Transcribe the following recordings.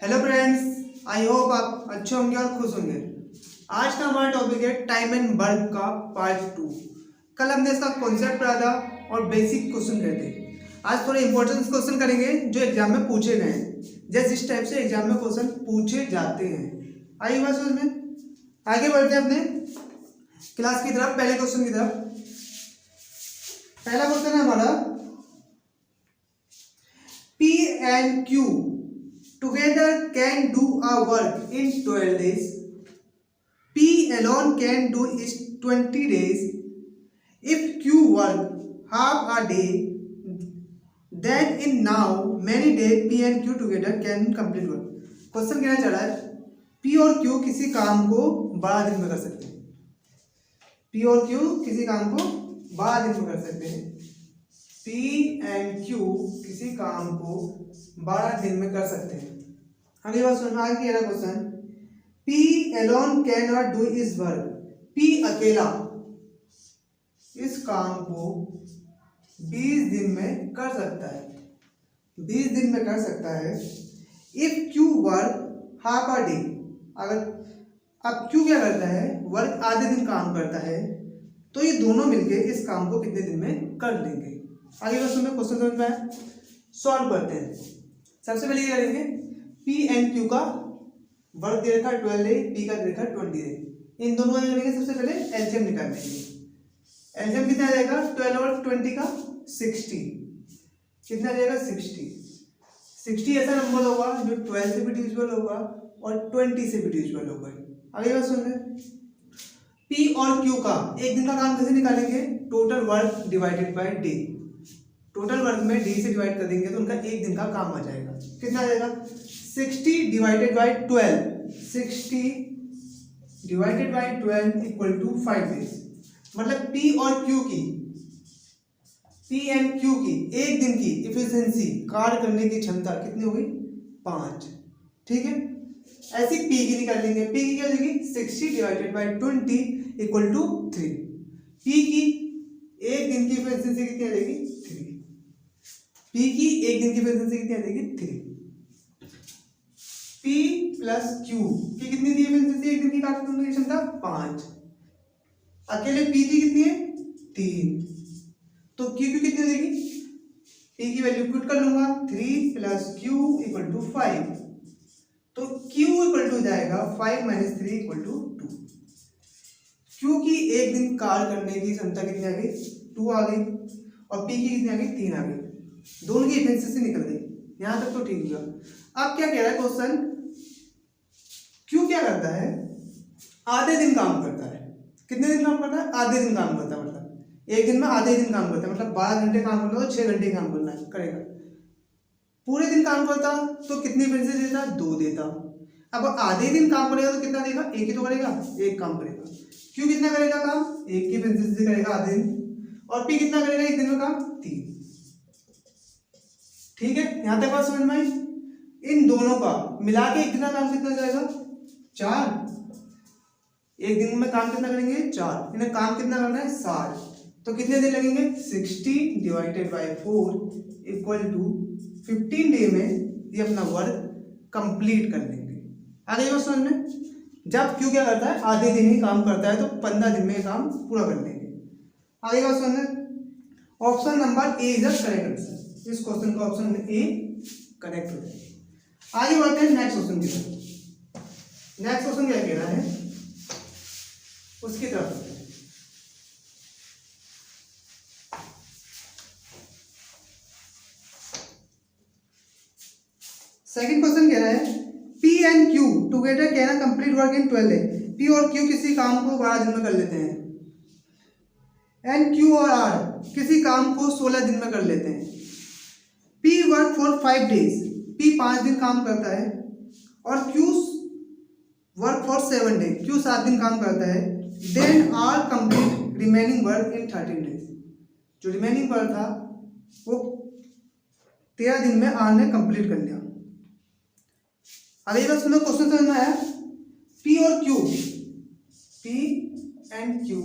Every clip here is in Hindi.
हेलो फ्रेंड्स, आई होप आप अच्छे होंगे और खुश होंगे। आज का हमारा टॉपिक है टाइम एंड वर्क का पार्ट 2। कल हमने इसका कॉन्सेप्ट पढ़ा था और बेसिक क्वेश्चन करे थे। आज थोड़े इंपॉर्टेंट क्वेश्चन करेंगे जो एग्जाम में पूछे गए हैं, जैसे इस टाइप से एग्जाम में क्वेश्चन पूछे जाते हैं। आइए बात समझ में, आगे बढ़ते हैं अपने क्लास की तरफ। पहले क्वेश्चन की तरफ, पहला क्वेश्चन है हमारा, P and Q together can do a work in 12 days. P alone can do is 20 days. If Q work half a day, then in now many days P and Q together can complete work. Question कहना चाह रहा है P और Q किसी काम को 12 दिन में कर सकते हैं। P और Q किसी काम को 12 दिन में कर सकते हैं। P and Q किसी काम को 12 दिन में कर सकते हैं। अगली बात सुनना, आगे कह रहा question, P alone cannot do his work. P अकेला इस काम को 20 दिन में कर सकता है, 20 दिन में कर सकता है। If Q work half a day, अगर अब Q क्या करता है, वर्क आधे दिन काम करता है, तो ये दोनों मिलके इस काम को कितने दिन में कर लेंगे। आगे बस हमें क्वेश्चन समझ में आया, सॉल्व करते हैं। सबसे पहले ये करेंगे, P एंड Q का वर्क दे रखा 12 डे, P का दे रखा 20 डे। इन दोनों का करेंगे सबसे पहले एलसीएम निकाल लेंगे। एलसीएम कितना आ जाएगा, 12 और 20 का 60। कितना आ जाएगा, 60। 60 ऐसा नंबर होगा जो 12 से भी डिविजिबल होगा और 20 से भी डिविजिबल होगा। अगली बात सुन रहे, P और Q का एक दिन का काम कैसे निकालेंगे, total work divided by day. Total work में डे से डिवाइड कर देंगे तो उनका एक दिन का काम आ जाएगा। कितना आ जाएगा, 60 divided by 12, 60 divided by 12 equal to 5 days. मतलब P और Q की, P एंड Q की एक दिन की इफिशिएंसी, कार्य करने की क्षमता कितनी होगी, 5। ठीक है, ऐसी P की निकाल लेंगे। P की क्या हो जाएगी, 60 divided by 20 equal to 3। P की एक दिन की इफिशिएंसी कितनी आ जाएगी, 3। P की एक दिन की इफिशिएंसी कितनी आ जाएगी, 3। P प्लस Q की कितनी दी इफिशिएंसी, एक दिन की कार्य करने की क्षमता 5। अकेले P की कितनी है, 3। तो Q कितनी देगी, P की वैल्यू पुट कर लूंगा, 3 प्लस Q इक्वल टू 5। तो Q इक्वल टू जाएगा 5 माइनस 3 इक्वल टू 2। Q की एक दिन कार्य करने की क्षमता कितनी आ गई, 2 आ गई, और P की कितनी आ गई, 3 आ गई। दोनों की इफिशिएंसी निकल गई। यहां तक तो ठीक हुआ। अब क्या कह रहा है क्वेश्चन, Q क्या करता है, आधे दिन काम करता है। कितने दिन काम करता है, आधे दिन काम करता है। मतलब एक दिन में आधे दिन काम करता है, मतलब 12 घंटे काम करना तो 6 घंटे काम करना है करेगा। पूरे दिन काम करता तो कितनी इफिशिएंसी देता, 2 देता। अब आधे दिन काम करेगा तो कितना देगा, एक ही तो करेगा, एक काम करेगा। Q कितना करेगा काम, एक की इफिशिएंसी करेगा आधे दिन, और P कितना करेगा एक दिन में काम, 3। ठीक है, यहां तक बात समझ में आई। इन दोनों का मिला के एक दिन का काम कितना जाएगा, 4। एक दिन में काम कितना करेंगे, 4। इन्हें काम कितना करना है, 60। तो कितने दिन लगेंगे, 60 divided by 4 equal to 15 day में ये अपना वर्क कंप्लीट कर लेंगे। आगे बात समझ में, जब Q क्या करता है, आधे दिन ही काम करता है तो 15 दिन में ये काम पूरा कर लेंगे। आगे बात समझ में, option number A is the correct answer. इस क्वेश्चन का ऑप्शन ए करेक्ट हो जाएगा। आगे बढ़ते हैं नेक्स्ट क्वेश्चन की तरफ। नेक्स्ट क्वेश्चन क्या कह रहा है उसकी तरफ। सेकंड क्वेश्चन कह रहा है, P and Q together can complete work in 12 day. P और Q किसी काम को 12 दिन में कर लेते हैं, एंड Q और R किसी काम को 16 दिन में कर लेते हैं। P work for 5 days, P 5 दिन काम करता है, और Q work for 7 day, Q 7 दिन काम करता है। Then R complete remaining work in 13 days. जो रिमेनिंग वर्क था वो 13 दिन में R ने कंप्लीट कर लिया। अगली बात सुनो, क्वेश्चन समझ में आया। P और Q, P एंड Q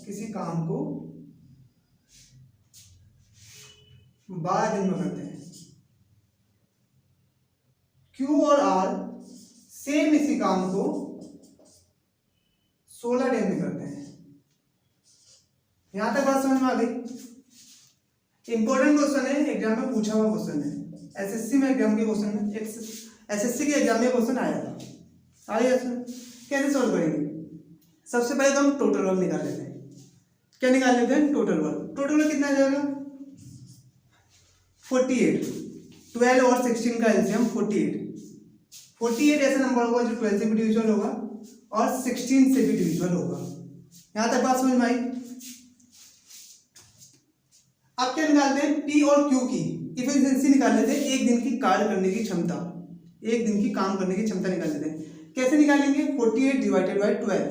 किसी काम को 12 दिन में करते हैं। Q और R सेम इसी काम को 16 डेज में करते हैं। यहां तक बात समझ में आ गई। इंपॉर्टेंट क्वेश्चन है, एग्जाम में पूछा हुआ क्वेश्चन है, एसएससी में एग्जाम के क्वेश्चन में, एसएससी के एग्जाम में क्वेश्चन आया था। आइए कैसे सॉल्व करेंगे। सबसे पहले तो हम टोटल वर्क निकाल लेते हैं। क्या निकाल लेते हैं? Total work. टोटल वर्क कितना आ जाएगा? 48। 12 और 16 का एलसीएम 48। 48 ऐसा नंबर होगा जो 12 से भी डिविजिबल होगा और 16 से भी डिविजिबल होगा। यहां तक बात समझ में आई। अब क्या निकालते हैं? पी और क्यू की इफिशिएंसी निकाल लेते हैं, एक दिन की कार्य करने की क्षमता, एक दिन की काम करने की क्षमता निकाल लेते हैं। कैसे निकालेंगे? 48 डिवाइडेड बाई 12।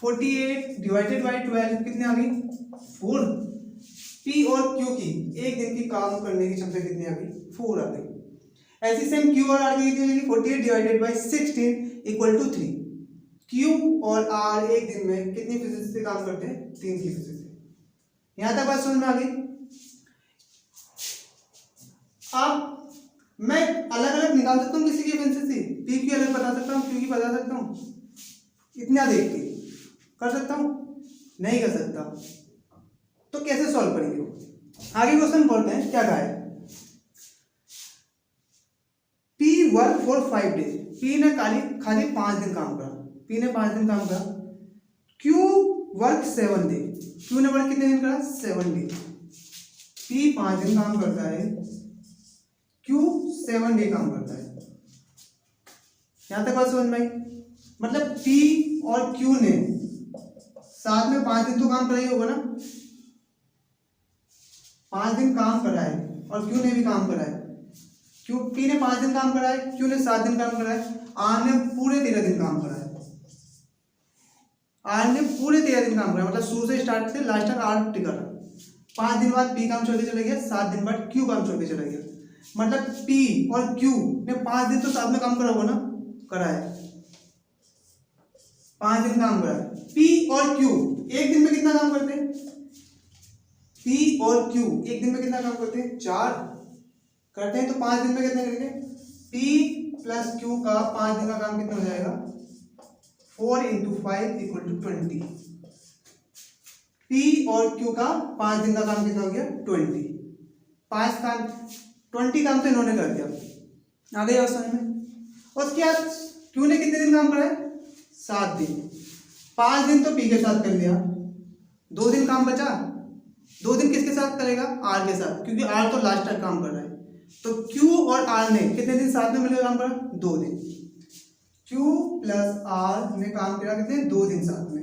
48 डिवाइडेड बाई 12 कितने आ गई? 4। पी और क्यू की एक दिन की काम करने की क्षमता कितनी आ गई? 4 आ गई। ऐसी सेम क्यू और आर की कितनी हो जाएगी? 48 divided by 16 equal to 3। Q और आर एक दिन में कितनी फिजिक्स से काम करते हैं? 3 की फिजिक्स से। यहां तक बात समझ में आ गई। अब मैं अलग अलग निकाल सकता हूँ किसी की एफिशिएंसी, पी की अलग बता सकता हूँ, क्यू की बता सकता हूँ, इतना देख के कर सकता हूँ? नहीं कर सकता। तो कैसे सॉल्व करेंगे? आगे क्वेश्चन पढ़ते हैं। क्या कहा है? P work for 5 days. P ने खाली 5 दिन काम करा। पी ने 5 दिन काम करा। Q work 7 day. क्यू ने वर्क कितने दिन करा? 7 डे। पी 5 दिन काम करता है, क्यू 7 डे काम करता है। यहां तक बात समझ में आई। मतलब पी और क्यू ने साथ में 5 दिन तो काम करा ही होगा ना। 5 दिन काम करा है और क्यू ने भी काम करा है। क्यू पी ने 5 दिन काम करा है, क्यू ने 7 दिन काम करा है, आर ने पूरे 13 दिन काम करा है। आर ने पूरे 13 दिन काम करा, मतलब शुरू से स्टार्ट से लास्ट तक आर टिका रहा। 5 दिन बाद पी काम छोड़ के चला गया, 7 दिन बाद क्यू काम छोड़ के चला गया। मतलब पी और क्यू ने 5 दिन तो साथ में काम करा होगा ना। करा है, 5 दिन काम करा है। पी और क्यू एक दिन में कितना काम करते हैं? पी और क्यू एक दिन में कितना काम करते हैं? 4 करते हैं। तो 5 दिन में कितना करेंगे? पी प्लस क्यू का 5 दिन का काम कितना हो जाएगा? 4 × 5 = 20। पी और क्यू का 5 दिन का काम कितना हो गया? 20। 5 काम 20 काम तो इन्होंने कर दिया। आ गई बात समझ में। उसके बाद क्यू ने कितने दिन काम करा है? 7 दिन। 5 दिन तो पी के साथ कर लिया, 2 दिन काम बचा। 2 दिन किसके साथ करेगा? आर के साथ, क्योंकि आर तो लास्ट तक काम कर रहा है। तो क्यू और आर ने कितने दिन साथ में मिलकर काम करा? 2 दिन। क्यू प्लस आर ने काम किया कितने? 2 दिन साथ में।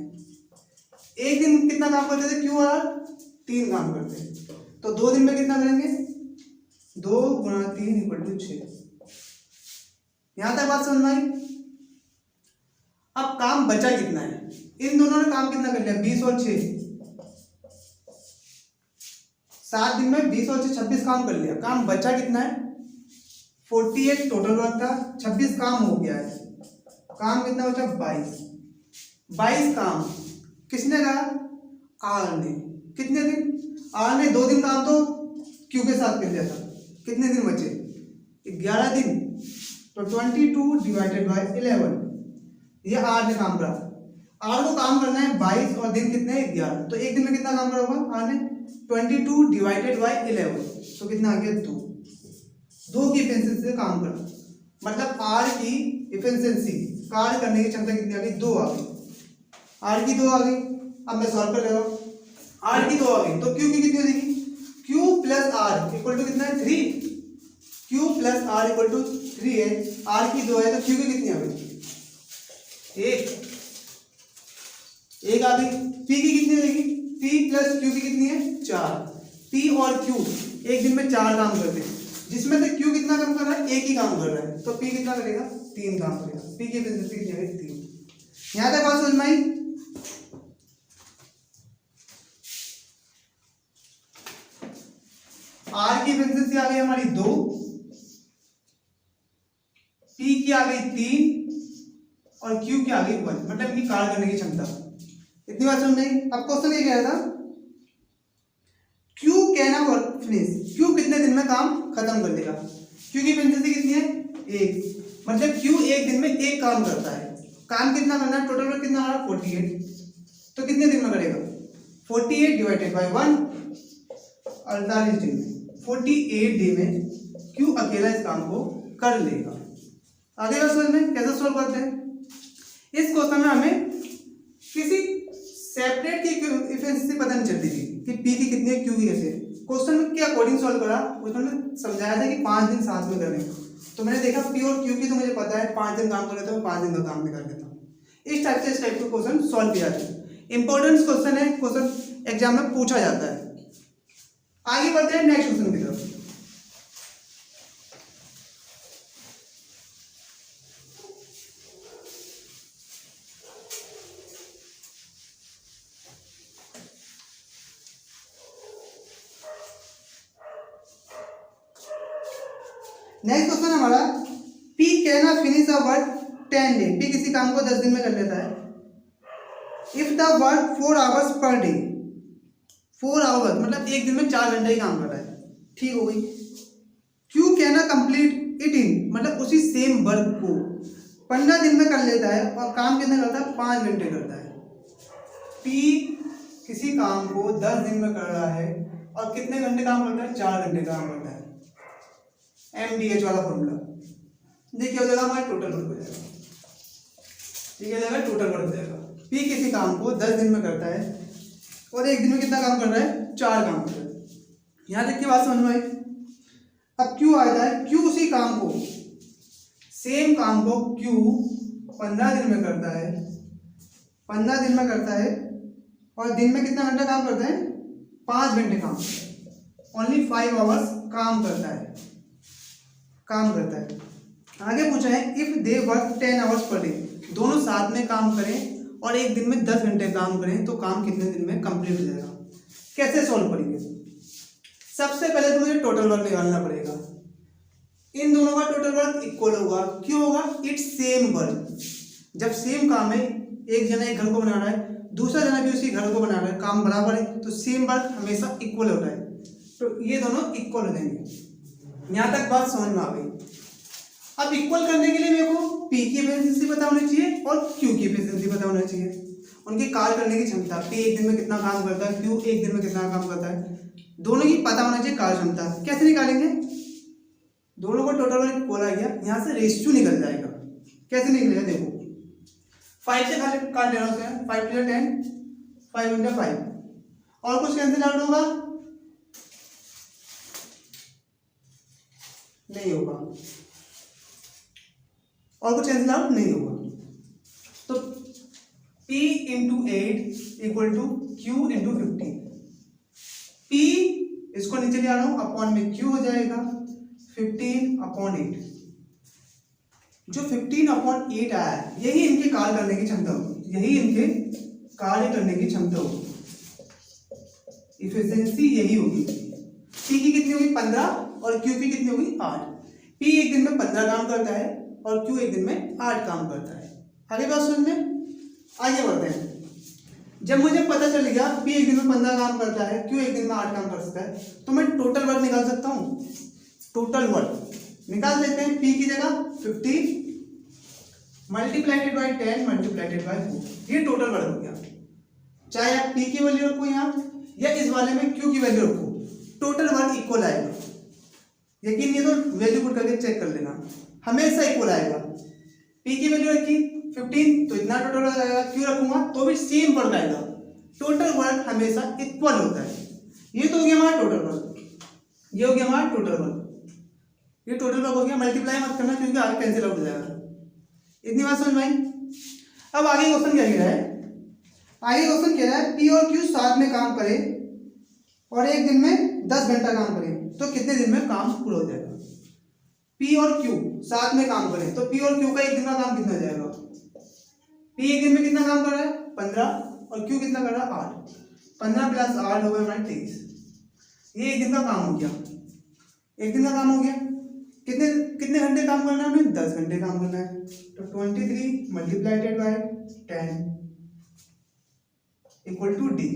एक दिन कितना काम करते थे क्यू और आर? 3 काम करते हैं। तो 2 दिन में कितना करेंगे? 2 × 3 = 6। यहां तक बात समझ में आई। अब काम बचा कितना है? इन दोनों ने काम कितना कर लिया? 20 और 6। 7 दिन में 20 और 6 26 काम कर लिया। काम बचा कितना है? 48 टोटल वर्क था, 26 काम हो गया है। काम कितना बचा? 22। 22 काम किसने करा? आर ने। कितने दिन? आर ने 2 दिन काम तो क्यू के साथ कर लिया था। कितने दिन बचे? 11 दिन। तो 22 डिवाइडेड बाई 11, ये आर ने काम करा। आर को काम करना है 22 और दिन कितने हैं? 11। तो एक दिन में कितना काम करा होगा आर ने? 22 डिवाइडेड बाई 11, तो कितना आ गया? 2। 2 की इफिशिएंसी से काम करा, मतलब आर की इफिशिएंसी कार्य करने की क्षमता कितनी आ गई? 2 आ गई। आर की 2 आ गई। अब मैं सॉल्व कर ले रहा हूं। आर की 2 आ गई तो क्यू की कितनी हो जाएगी? Q plus R equal to कितना है? 3। Q plus R equal to 3 है। आर की 2 है तो क्यू की कितनी आ गई? 1 आ गई। पी की कितनी हो जाएगी? पी प्लस क्यू की कितनी है? 4। पी और क्यू एक दिन में 4 काम करते हैं, जिसमें से क्यू कितना काम कर रहा है? 1 ही काम कर रहा है। तो पी कितना करेगा? 3 काम करेगा। पी की एफिशिएंसी कितनी है? 3। यहां तक बात समझ में आई। आर की एफिशिएंसी आ गई हमारी 2, पी की आ गई 3 और क्यू की आ गई 1, मतलब इनकी कार्य करने की क्षमता। इतनी बात समझ में आई। अब क्वेश्चन ये कह रहा था Q can work finish. Q कितने दिन में काम खत्म कर देगा? क्यू की एफिशिएंसी कितनी है? एक, मतलब क्यू एक दिन में एक काम करता है। काम कितना करना है, टोटल वर्क कितना आ रहा है 48, तो कितने दिन में करेगा 48 डिवाइडेड बाई 1, 48 दिन में, 48 डे में क्यू अकेला इस काम को कर लेगा। आगे बात समझ में कैसे सोल्व करते हैं। इस क्वेश्चन में हमें किसी सेपरेट की इफिशिएंसी पता नहीं चलती थी कि पी की कितनी है क्यू की कैसे। क्वेश्चन में के अकॉर्डिंग सॉल्व करा, उसमें समझाया था कि 5 दिन साथ में करने, तो मैंने देखा पी और क्यू की तो मुझे पता है 5 दिन काम कर लेता हूँ, 5 दिन का काम भी कर लेता हूँ। इस टाइप से इस टाइप के क्वेश्चन सॉल्व किया जाता है। इंपॉर्टेंट क्वेश्चन है, क्वेश्चन एग्जाम में पूछा जाता है। आगे बढ़ते हैं नेक्स्ट क्वेश्चन की तरफ। नेक्स्ट क्वेश्चन हमारा, P can finish a work 10 day, P किसी काम को 10 दिन में कर लेता है। If the work 4 hours per day, 4 hours मतलब एक दिन में 4 घंटे ही काम कर रहा है, ठीक हो गई। Q can complete it in, मतलब उसी सेम वर्क को 15 दिन में कर लेता है और काम कितना करता है 5 घंटे करता है। P किसी काम को 10 दिन में कर रहा है और कितने घंटे काम करता है 4 घंटे काम करता है। MDH वाला फॉर्मूला देखिए हो जाएगा हमारा टोटल वर्क हो जाएगा, ठीक है, टोटल वर्क हो जाएगा। P किसी काम को 10 दिन में करता है और एक दिन में कितना काम कर रहा है 4 काम कर रहा है। यहाँ देखिए बात समझ में आई। अब Q आता है, Q उसी काम को, सेम काम को Q 15 दिन में करता है, 15 दिन में करता है और दिन में कितना घंटा काम करता है 5 घंटे काम करता है, ओनली 5 आवर्स काम करता है, काम करता है। आगे पूछा है if they work 10 hours per day, दोनों साथ में काम करें और एक दिन में 10 घंटे काम करें तो काम कितने दिन में कंप्लीट हो जाएगा। कैसे सॉल्व करेंगे, सबसे पहले तो मुझे टोटल वर्क निकालना पड़ेगा। इन दोनों का टोटल वर्क इक्वल होगा, क्यों होगा, इट्स सेम वर्क। जब सेम काम है, एक जना एक घर को बना रहा है, दूसरा जना भी उसी घर को बना रहा है, काम बराबर है, तो सेम वर्क हमेशा इक्वल होता है, तो ये दोनों इक्वल हो जाएंगे। यहाँ तक बात समझ में आ गई। अब इक्वल करने के लिए मेरे को P की एफिशिएंसी पता होनी चाहिए और Q की एफिशिएंसी पता होना चाहिए, उनकी कार्य करने की क्षमता। P एक दिन में कितना काम करता है, Q एक दिन में कितना काम करता है, दोनों की पता होना चाहिए कार्य क्षमता। कैसे निकालेंगे, दोनों को टोटल वर्क इक्वल आ गया, यहाँ से रेशियो निकल जाएगा। कैसे निकलेगा देखो, 5 से काट लेना उसे, 5 × 10, 5 × 5, और कुछ कैंसिल आउट होगा नहीं होगा, और कुछ कैंसिल आउट नहीं होगा। तो P × 8 equal to Q × 15। P इसको नीचे ले आ रहा हूं, अपॉन में Q हो जाएगा 15/8। जो 15/8 आया है यही इनके कार्य करने की क्षमता होगी, यही इनके कार्य करने की क्षमता होगी, इफिशिएंसी यही होगी। P की कितनी होगी 15 और Q की कितनी होगी 8। P एक दिन में 15 काम करता है और Q एक दिन में 8 काम करता है। आगे बात समझ में, आगे बढ़ते हैं। जब मुझे पता चल गया P एक दिन में 15 काम करता है, Q एक दिन में 8 काम कर सकता है, तो मैं टोटल वर्क निकाल सकता हूँ। टोटल वर्क निकाल देते हैं, P की जगह 15 मल्टीप्लाइडेड बाई 10 मल्टीप्लाइडेड बाई 4, ये टोटल वर्क हो गया। चाहे आप P की वैल्यू रखो यहाँ या इस वाले में Q की वैल्यू रखो, टोटल वर्क इक्वल आएगा। यकीन नहीं तो वैल्यू पुट करके चेक कर लेना, हमेशा इक्वल आएगा। P की वैल्यू रखी 15 तो इतना टोटल वर्क आएगा, Q रखूंगा तो भी सेम वर्क आएगा। टोटल वर्क हमेशा इक्वल होता है। ये तो हो गया हमारा टोटल वर्क, ये हो गया हमारा टोटल वर्क, ये टोटल वर्क हो गया। मल्टीप्लाई मत करना क्योंकि आगे कैंसिल आउट हो जाएगा। इतनी बात समझ में आई। अब आगे क्वेश्चन क्या कह रहा है, आगे क्वेश्चन कह रहा है P और Q साथ में काम करें और एक दिन में 10 घंटा काम करें तो कितने दिन में काम पूरा हो जाएगा। P और Q साथ में काम करें तो P और Q का एक दिन का काम कितना हो जाएगा। P एक दिन में कितना काम कर रहा है 15 और Q कितना कर रहा है 8, 15 + 8 हो गया हमारे 23। ये एक दिन का काम हो गया, एक दिन का काम हो गया। कितने कितने घंटे काम करना है हमें, 10 घंटे काम करना है। तो 23 multiplied by 10 equal to D।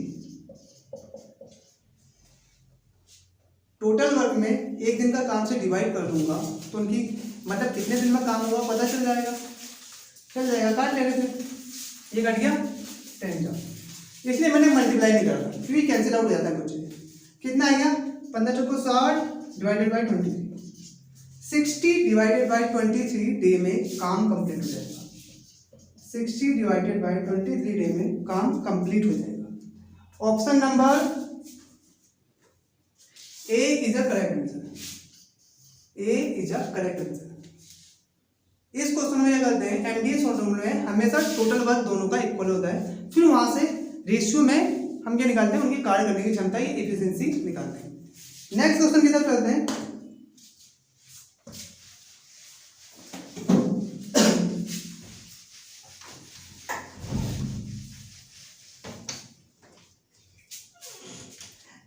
Total work में एक दिन का काम से डिवाइड कर दूंगा तो उनकी मतलब कितने दिन में काम हुआ पता चल जाएगा, काट लेंगे फिर, ये कट गया 10 का, इसलिए मैंने मल्टीप्लाई नहीं करा क्योंकि कैंसिल आउट हो जाता है कुछ। कितना आएगा 15 चौको 60 divided by 23, 60 divided by 23 day में काम कंप्लीट हो जाएगा। 60 डिवाइडेड बाई 23 डे में काम कंप्लीट हो जाएगा। Option number A is a correct answer, A is a correct answer. इस क्वेश्चन में क्या करते हैं, एमडीएस फॉर्मूले में हमेशा टोटल वर्क दोनों का इक्वल होता है, फिर वहां से रेशियो में हम क्या निकालते हैं, उनकी कार्य करने की क्षमता, ये एफिशिएंसी निकालते हैं। नेक्स्ट क्वेश्चन की तरफ चलते हैं।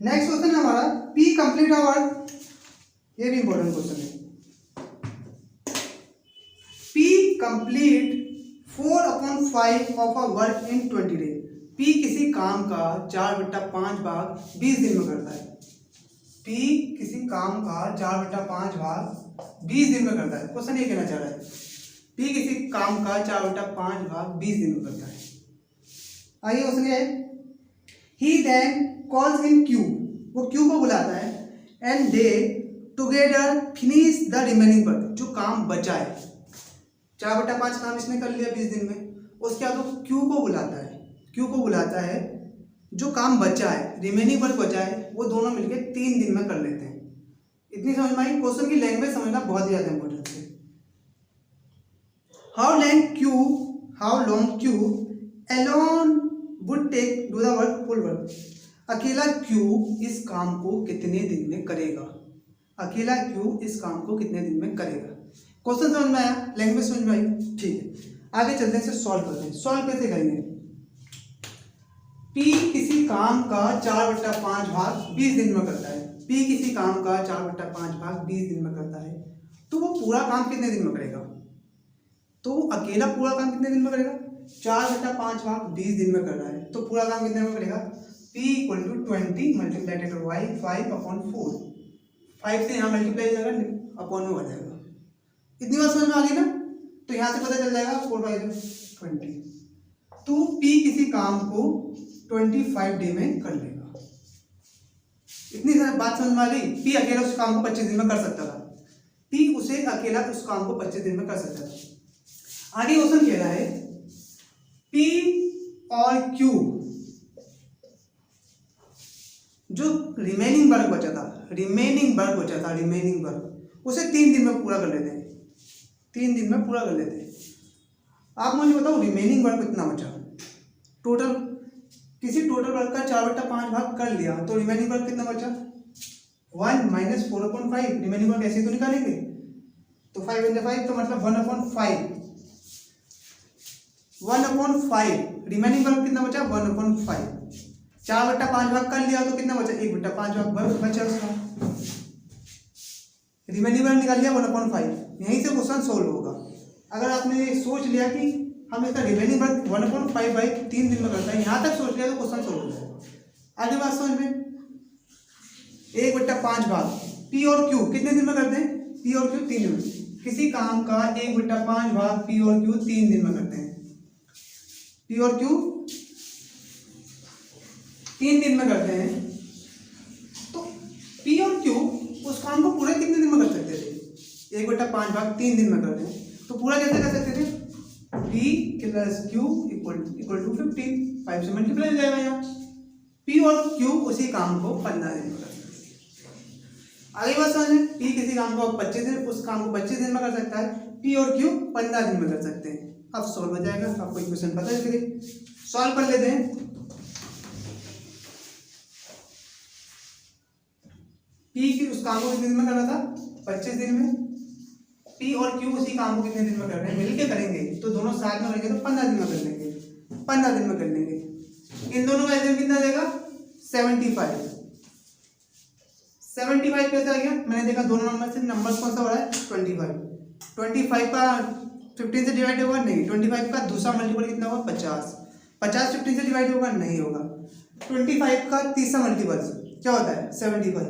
नेक्स्ट क्वेश्चन है हमारा पी कंप्लीट अ वर्क, ये भी इंपॉर्टेंट क्वेश्चन है। P complete 4/5 of a work in 20 days. P किसी काम का 4/5 भाग 20 दिन में करता है। पी किसी काम का 4/5 भाग 20 दिन में करता है। क्वेश्चन ये कहना चाह रहा है पी किसी काम का 4/5 भाग 20 दिन में करता है। आइए क्वेश्चन ये है, ही देन कॉल्स इन क्यू, वो क्यू को बुलाता है, and they together finish the remaining work, जो काम बचा है 4/5 काम इसने कर लिया 20 दिन में, उसके बाद वो क्यू को बुलाता है, क्यू को बुलाता है जो काम बचा है, रिमेनिंग वर्क बचा है, वो दोनों मिलके 3 दिन में कर लेते हैं। इतनी समझ में आई। क्वेश्चन की लैंग्वेज समझना बहुत ही ज्यादा इंपॉर्टेंट है। How long Q alone would take do the work full work. अकेला क्यू इस काम को कितने दिन में करेगा, अकेला क्यू इस काम को कितने दिन में करेगा। क्वेश्चन समझ में आया, लैंग्वेज समझ में आई, ठीक है। आगे चलते हैं, इसे सॉल्व करते हैं। सॉल्व कैसे करेंगे, पी किसी काम का 4/5 भाग 20 दिन में करता है। पी किसी काम का 4/5 भाग 20 दिन में करता है, तो वो पूरा काम कितने दिन में करेगा, तो वो अकेला पूरा काम कितने दिन में करेगा, 4/5 भाग 20 दिन में कर रहा है, तो पूरा काम कितने में करेगा, P = 20 मल्टीप्लाइड बाई 5/4, 5 से यहाँ मल्टीप्लाई जाएगा अपॉन में हो जाएगा। इतनी बात समझ में आ गई ना, तो यहाँ से पता चल जाएगा 4 बाई 20, तो P किसी काम को 25 डे में कर लेगा। इतनी बात समझ में आ गई। P अकेला उस काम को 25 दिन में कर सकता था, P उसे अकेला उस काम को 25 दिन में कर सकता था। आगे क्वेश्चन कह रहा है P और Q जो रिमेनिंग वर्क बचा था, रिमेनिंग वर्क उसे 3 दिन में पूरा कर लेते हैं, 3 दिन में पूरा कर लेते हैं। आप मुझे बताओ रिमेनिंग वर्क कितना बचा, टोटल किसी टोटल वर्क का 4/5 भाग कर लिया, तो रिमेनिंग वर्क कितना बचा, 1 - 4/5। रिमेनिंग वर्क ऐसे तो निकालेंगे, तो 5 × 5 तो मतलब 1/5, 1/5 रिमेनिंग वर्क कितना बचा, 1/5। 4/5 भाग कर लिया तो कितना बचा, 1/5 भाग बचा उसका, रिमेनिंग वर्क निकाल लिया 1/5। यहीं से क्वेश्चन सोल्व होगा। अगर आपने सोच लिया कि हम इसका रिमेनिंग वर्क 1/5 भाई 3 दिन में करता है, यहाँ तक सोच लिया तो क्वेश्चन सोल्व हो जाएगा। आगे बात समझ में, 1/5 भाग P और Q कितने दिन में करते हैं, P और Q 3 दिन में। किसी काम का 1/5 भाग P और Q 3 दिन में करते हैं, P और Q 3 दिन में करते हैं, तो P और Q उस काम को पूरे कितने दिन में कर सकते थे, 1/5 भाग 3 दिन में करते हैं, तो पूरा कैसे कर सकते थे, P + Q = 50, 5 से मल्टीप्लाई हो जाएगा यहाँ। P और Q उसी काम को 15 दिन में कर सकते हैं। आगे बात समझें, P किसी काम को 25 दिन, उस काम को 25 दिन में कर सकता है, P और Q 15 दिन में कर सकते हैं। अब सॉल्व हो जाएगा, आपको इक्वेशन पता है, चलिए सॉल्व कर लेते हैं। P की उस काम को कितने दिन में कर रहा था, 25 दिन में। P और Q उसी काम को कितने दिन में कर रहे हैं, मिलके करेंगे, तो दोनों साथ में करेंगे तो 15 दिन में कर लेंगे, 15 दिन में कर लेंगे। इन दोनों का एवरेज कितना देगा, 75। 75 कैसे आ गया, मैंने देखा दोनों नंबर से नंबर्स कौन सा बड़ा है, 25। 25 का 15 से डिवाइड होगा नहीं, 25 का दूसरा मल्टीपल कितना होगा, 50। 50 15 से डिवाइड होगा नहीं होगा। 25 का तीसरा मल्टीपल क्या होता है, 75।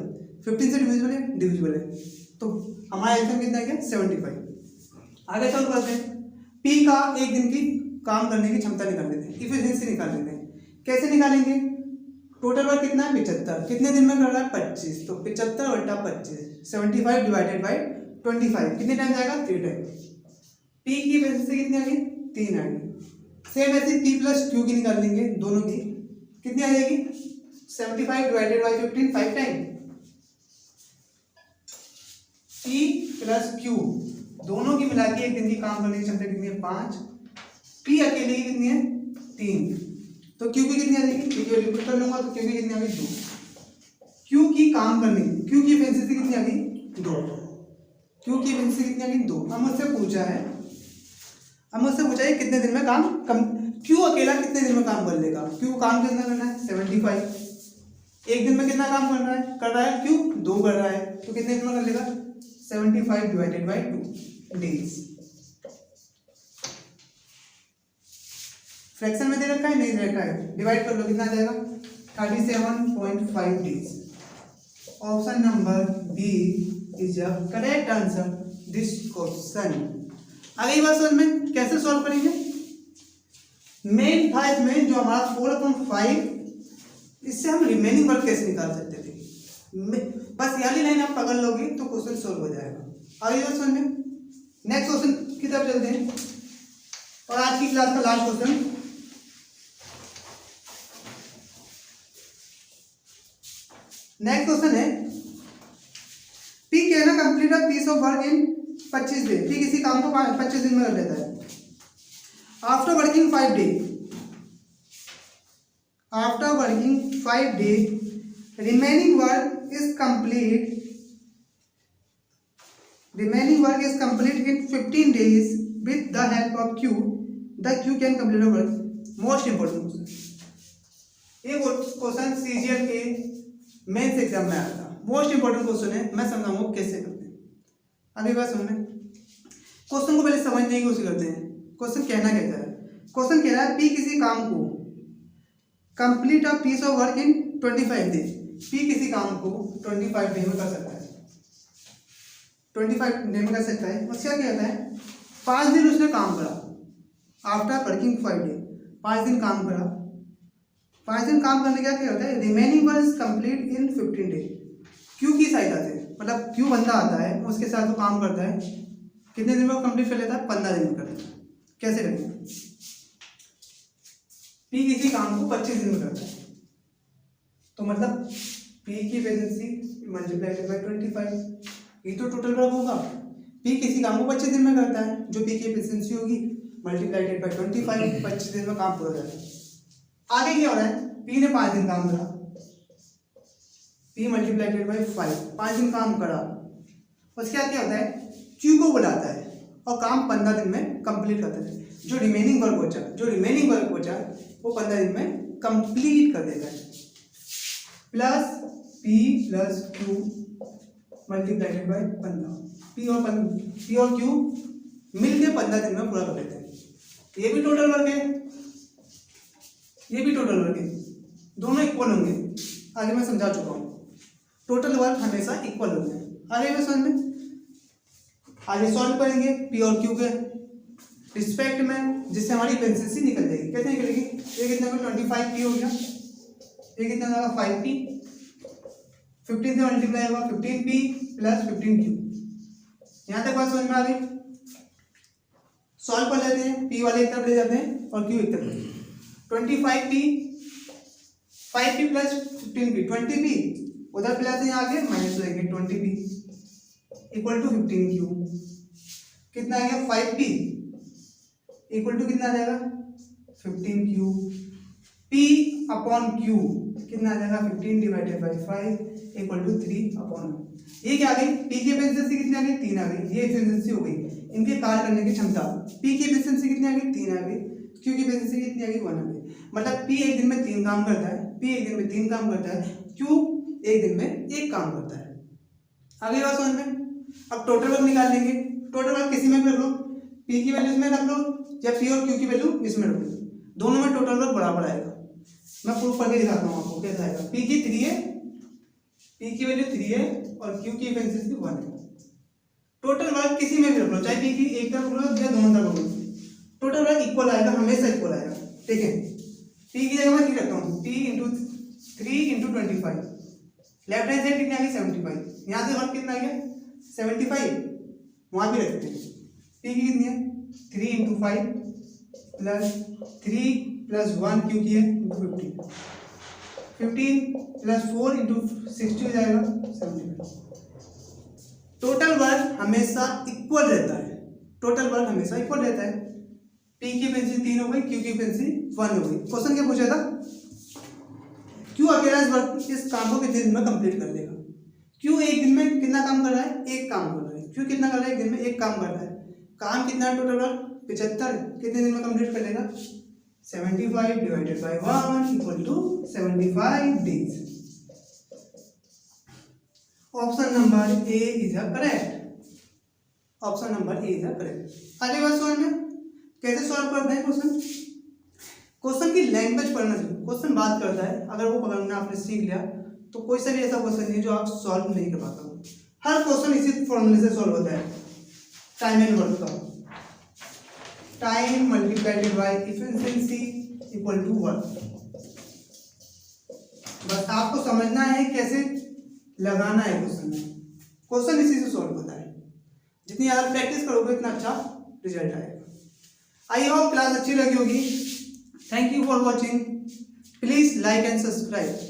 15 से डिविजिबल है, तो हमारा आंसर कितना है, 75। आगे सॉल्व करते हैं। P का एक दिन की काम करने की क्षमता निकाल लेते हैं, इफिशिएंसी निकाल लेते हैं। कैसे निकालेंगे? टोटल वर्क कितना है? 75। कितने दिन में कर रहा है? 25। तो 75 बटा 25, 75 डिवाइडेड बाई 25 कितने टाइम जाएगा? 3 टाइम। P की इफिशिएंसी कितनी आ गई? 3 आ गई। सेम ऐसे P प्लस Q की निकाल लेंगे, दोनों की कितनी आ जाएगी? 75 divided by 15, 5 time. P plus Q दोनों की मिला के एक दिन की काम करने की क्षमता कितनी है? 5। P अकेले की कितनी है? 3। तो Q की कितनी आ जाएगी? Q की वैल्यू पुट कर लूंगा तो Q की कितनी आ गई? 2। Q की काम करने की Q की एफिशिएंसी कितनी आ गई? 2। Q की एफिशिएंसी कितनी आ गई? 2। अब मुझसे पूछा है कितने दिन में काम Q अकेला कितने दिन में काम कर लेगा? Q काम कितना करना है? 75। एक दिन में कितना काम कर रहा है? Q 2 कर रहा है, तो कितने दिन में कर लेगा? 75 डिवाइडेड बाई 2 डेज। फ्रैक्शन में दे रखा है? नहीं दे रखा है, डिवाइड कर लो, कितना आ जाएगा? 37.5 days. Option number B is the correct answer this question. आगे बात समझ में कैसे सॉल्व करेंगे? मेन था इसमें जो हमारा 4/5, इससे हम रिमेनिंग वर्क कैसे निकाल सकते थे? बस याली लाइन आप पकड़ लोगे तो क्वेश्चन सॉल्व हो जाएगा। आगे बात समझ में, नेक्स्ट क्वेश्चन की तरफ चलते हैं और आज की क्लास का लास्ट क्वेश्चन। नेक्स्ट क्वेश्चन है, P can complete a piece of work in 25 day. P किसी काम को 25 दिन में कर लेता है। After working 5 day, after working 5 day remaining work is complete in 15 days with the help of Q. The Q can complete the work. Most important question, ये क्वेश्चन CGL के मेंस एग्जाम में आया था। मोस्ट इंपॉर्टेंट क्वेश्चन है, मैं समझाऊंगा कैसे करते हैं। अगली बात समझ में, क्वेश्चन को पहले समझने की कोशिश करते हैं। क्वेश्चन कहना क्या चाह रहा है? क्वेश्चन कह रहा है P किसी काम को complete a piece of work in 25 day. P किसी काम को 25 डे में कर सकता है, 25 डे में कर सकता है। उसका क्या कहता है? 5 दिन उसने काम करा, आफ्टर वर्किंग 5 डे 5 दिन काम करा। 5 दिन काम करने का क्या होता है? Remaining work complete in 15 day. Q की सहायता से, मतलब Q बंदा आता है, उसके साथ वो काम करता है, कितने दिन में कंप्लीट कर लेता है? 15 दिन में कर लेता है। कैसे करेंगे? P किसी काम को 25 दिन में करता है, तो मतलब P की एफिशिएंसी मल्टीप्लाइड बाय 25, ये तो टोटल वर्क होगा। P किसी काम को 25 दिन में करता है, जो P की एफिशिएंसी होगी मल्टीप्लाइड बाय 25, 25 दिन में काम पूरा हो जाता है। आगे क्या हो रहा है? P ने 5 दिन काम करा, P मल्टीप्लाइड बाय 5 दिन काम करा। उसके बाद क्या होता है? Q को बुलाता है और काम 15 दिन में कंप्लीट करता है। जो रिमेनिंग वर्क बचा वो 15 दिन में कंप्लीट कर देता है। Plus P plus Q multiplied by 15, P और Q मिलके 15 दिन में पूरा कर देते हैं। ये भी टोटल वर्क है, ये भी टोटल वर्क है, दोनों इक्वल होंगे। आगे मैं समझा चुका हूँ, टोटल वर्क हमेशा इक्वल होते हैं। आगे मैं समझ में, आगे सॉल्व करेंगे P और Q के रिस्पेक्ट में, जिससे हमारी एफिशिएंसी निकल जाएगी। कैसे निकलेगी? ये कितना में 25P हो गया, ये कितना होगा? 5P, 15 से मल्टीप्लाई होगा 15P प्लस 15Q। यहाँ तक बात समझ में आ गई? सॉल्व कर लेते हैं, P वाले एक तरफ ले जाते हैं और Q एक तरफ। 25P 5P plus 15P, 20P उधर प्लस है, आगे माइनस हो जाएंगे 20P इक्वल टू 15Q। कितना आ गया? 5P इक्वल टू कितना आ जाएगा? 15Q। P अपॉन Q कितना आ जाएगा? 15 divided by 5 equal to 3 upon. ये क्या आ गई? P की एफिशिएंसी कितनी आ गई? 3 आ गई। ये एफिशिएंसी हो गई, इनके कार्य करने की क्षमता। P की एफिशिएंसी कितनी आ गई? 3 आ गई। Q की एफिशिएंसी कितनी आ गई? 1 आ गई। मतलब P एक दिन में 3 काम करता है, P एक दिन में 3 काम करता है, Q एक दिन में 1 काम करता है। आगे बात समझ में। अब टोटल वर्क निकाल लेंगे। टोटल वर्क किसी में भी रख लो, P की वैल्यू इसमें रख लो या P और Q की वैल्यू इसमें रख लो, दोनों में टोटल वर्क बराबर आएगा। मैं प्रूफ करके दिखाता हूँ आपको कैसे आएगा। P की 3 है, P की वैल्यू 3 है और Q की एफिशिएंसी 1 है। टोटल वर्क किसी में भी रख लो, चाहे पी की एक तरफ रख लो या दोनों तरफ रख लो, टोटल वर्क इक्वल आएगा, हमेशा इक्वल आएगा। ठीक है, पी की जगह मैं 3 रखता हूँ, T into 3 into 25, left hand side कितनी आ गई 75, यहाँ से वर्क कितना आ गया 75, वहाँ भी रखते हैं। पी की कितनी है 3 इंटू 5 प्लस 3 प्लस 1 क्यों की है 15, 15 प्लस 4 इंटू 60 हो जाएगा 75। टोटल वर्क हमेशा इक्वल रहता है, टोटल वर्क हमेशा इक्वल रहता है। पी की एफिशिएंसी 3 हो गई, क्यू की एफिशिएंसी 1 हो गई। क्वेश्चन क्या पूछा था, क्यू अकेला इस काम को कितने दिन में कंप्लीट कर लेगा। क्यू एक दिन में कितना काम कर रहा है, एक काम कर रहा है। क्यू कितना कर रहा है, एक दिन में एक काम कर रहा है। काम कितना है टोटल वर्क 75, कितने दिन में कंप्लीट कर लेगा 75 divided by 1 equal to 75 days. Option number A is a correct, option number A is a correct. आगे बात सॉल्व में कैसे सॉल्व करते हैं क्वेश्चन, क्वेश्चन की लैंग्वेज पढ़ना चाहिए। क्वेश्चन बात करता है, अगर वो पकड़ना आपने सीख लिया तो कोई सा भी ऐसा क्वेश्चन नहीं है जो आप सॉल्व नहीं कर पाते हो। हर क्वेश्चन इसी फॉर्मूले से सॉल्व होता है, टाइम एंड वर्क का, time multiplied by efficiency equal to work. बस आपको समझना है कैसे लगाना है क्वेश्चन में, क्वेश्चन इसी से सॉल्व होता है। जितनी आप प्रैक्टिस करोगे इतना अच्छा रिजल्ट आएगा। आई होप क्लास अच्छी लगी होगी। Thank you for watching, please like and subscribe.